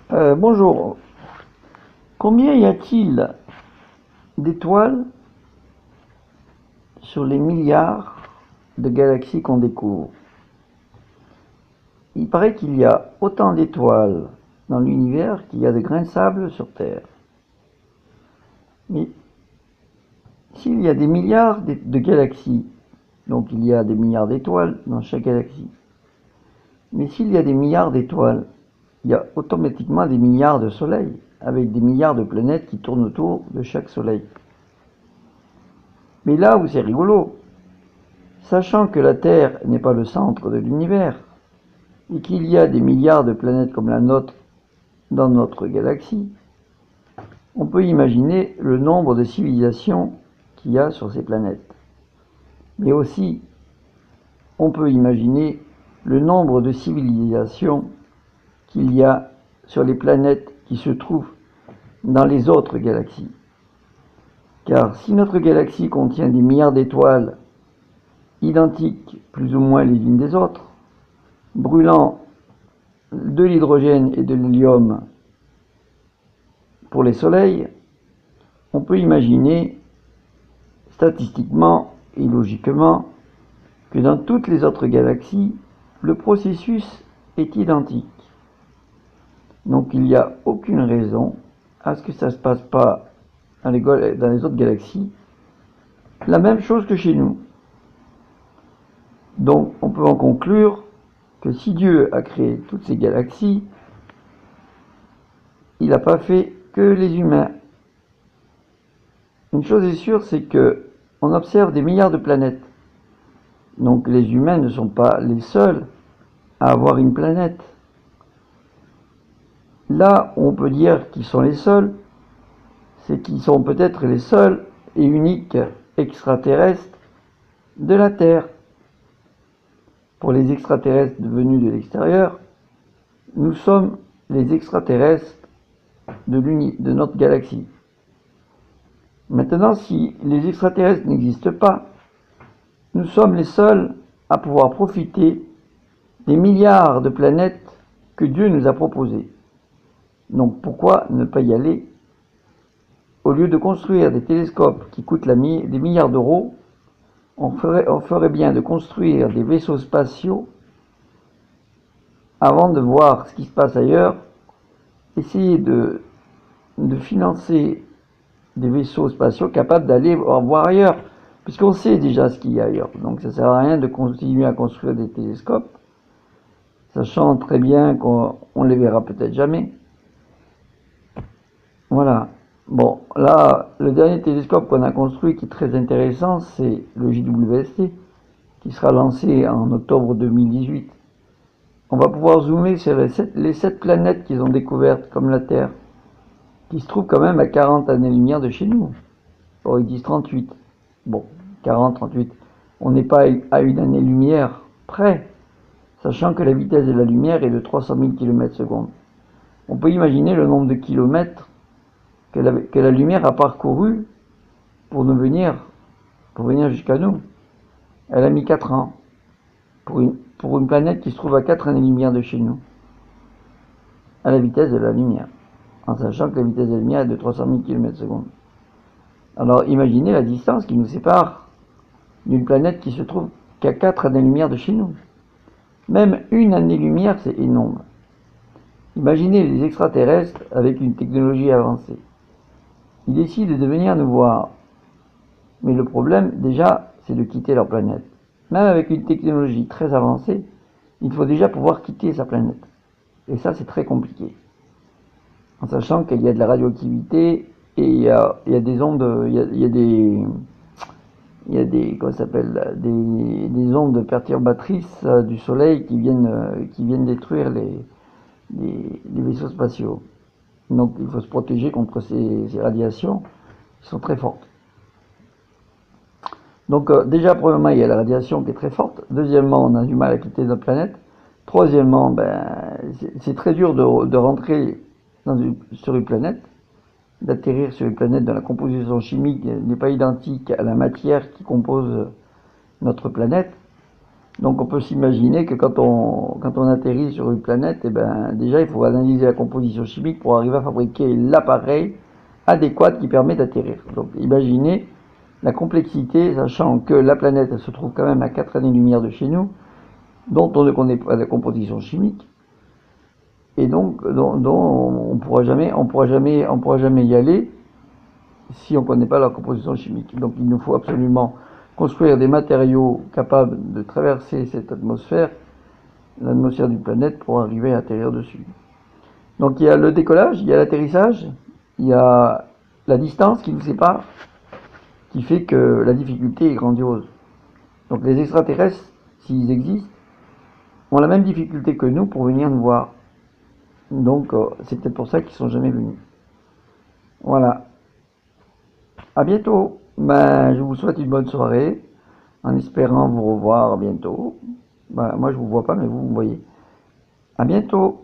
Bonjour. Combien y a-t-il d'étoiles sur les milliards de galaxies qu'on découvre? Il paraît qu'il y a autant d'étoiles dans l'univers qu'il y a de grains de sable sur Terre. Mais s'il y a des milliards de galaxies, donc il y a des milliards d'étoiles dans chaque galaxie, mais s'il y a des milliards d'étoiles, il y a automatiquement des milliards de soleils, avec des milliards de planètes qui tournent autour de chaque soleil. Mais là où c'est rigolo, sachant que la Terre n'est pas le centre de l'univers, et qu'il y a des milliards de planètes comme la nôtre dans notre galaxie, on peut imaginer le nombre de civilisations qu'il y a sur ces planètes. Mais aussi, on peut imaginer le nombre de civilisations qu'il y a sur les planètes qui se trouvent dans les autres galaxies. Car si notre galaxie contient des milliards d'étoiles identiques plus ou moins les unes des autres, brûlant de l'hydrogène et de l'hélium pour les soleils, on peut imaginer statistiquement et logiquement que dans toutes les autres galaxies, le processus est identique. Donc il n'y a aucune raison à ce que ça ne se passe pas dans les autres galaxies la même chose que chez nous. Donc on peut en conclure que si Dieu a créé toutes ces galaxies, il n'a pas fait que les humains. Une chose est sûre, c'est que on observe des milliards de planètes. Donc les humains ne sont pas les seuls à avoir une planète. Là où on peut dire qu'ils sont les seuls, c'est qu'ils sont peut-être les seuls et uniques extraterrestres de la Terre. Pour les extraterrestres venus de l'extérieur, nous sommes les extraterrestres de notre galaxie. Maintenant, si les extraterrestres n'existent pas, nous sommes les seuls à pouvoir profiter des milliards de planètes que Dieu nous a proposées. Donc pourquoi ne pas y aller? Au lieu de construire des télescopes qui coûtent des milliards d'euros, on ferait bien de construire des vaisseaux spatiaux avant de voir ce qui se passe ailleurs, essayer de financer des vaisseaux spatiaux capables d'aller voir ailleurs, puisqu'on sait déjà ce qu'il y a ailleurs. Donc ça ne sert à rien de continuer à construire des télescopes, sachant très bien qu'on ne les verra peut-être jamais. Voilà. Bon, là, le dernier télescope qu'on a construit qui est très intéressant, c'est le JWST, qui sera lancé en octobre 2018. On va pouvoir zoomer sur les 7 planètes qu'ils ont découvertes, comme la Terre, qui se trouvent quand même à 40 années-lumière de chez nous. Bon, ils disent 38. Bon, 40, 38. On n'est pas à une année-lumière près, sachant que la vitesse de la lumière est de 300 000 km/s. On peut imaginer le nombre de kilomètres que la lumière a parcouru pour venir jusqu'à nous. Elle a mis 4 ans pour une planète qui se trouve à 4 années-lumière de chez nous, à la vitesse de la lumière, en sachant que la vitesse de la lumière est de 300 000 km/s. Alors imaginez la distance qui nous sépare d'une planète qui se trouve qu'à 4 années-lumière de chez nous. Même une année-lumière, c'est énorme. Imaginez les extraterrestres avec une technologie avancée. Ils décident de venir nous voir. Mais le problème, déjà, c'est de quitter leur planète. Même avec une technologie très avancée, il faut déjà pouvoir quitter sa planète. Et ça, c'est très compliqué. En sachant qu'il y a de la radioactivité et il y a des ondes, des ondes perturbatrices du soleil qui viennent détruire les vaisseaux spatiaux. Donc il faut se protéger contre ces radiations qui sont très fortes. Donc déjà, premièrement, il y a la radiation qui est très forte. Deuxièmement, on a du mal à quitter notre planète. Troisièmement, c'est très dur de rentrer sur une planète, d'atterrir sur une planète dont la composition chimique n'est pas identique à la matière qui compose notre planète. Donc on peut s'imaginer que quand on atterrit sur une planète, eh ben, déjà il faut analyser la composition chimique pour arriver à fabriquer l'appareil adéquat qui permet d'atterrir. Donc imaginez la complexité, sachant que la planète elle se trouve quand même à 4 années-lumière de chez nous, dont on ne connaît pas la composition chimique, et donc dont on pourra jamais y aller si on ne connaît pas la composition chimique. Donc il nous faut absolument construire des matériaux capables de traverser cette atmosphère, l'atmosphère d'une planète, pour arriver à atterrir dessus. Donc il y a le décollage, il y a l'atterrissage, il y a la distance qui nous sépare, qui fait que la difficulté est grandiose. Donc les extraterrestres, s'ils existent, ont la même difficulté que nous pour venir nous voir. Donc c'est peut-être pour ça qu'ils sont jamais venus. Voilà. À bientôt. Ben, je vous souhaite une bonne soirée, en espérant vous revoir bientôt. Ben, moi je vous vois pas, mais vous me voyez. À bientôt.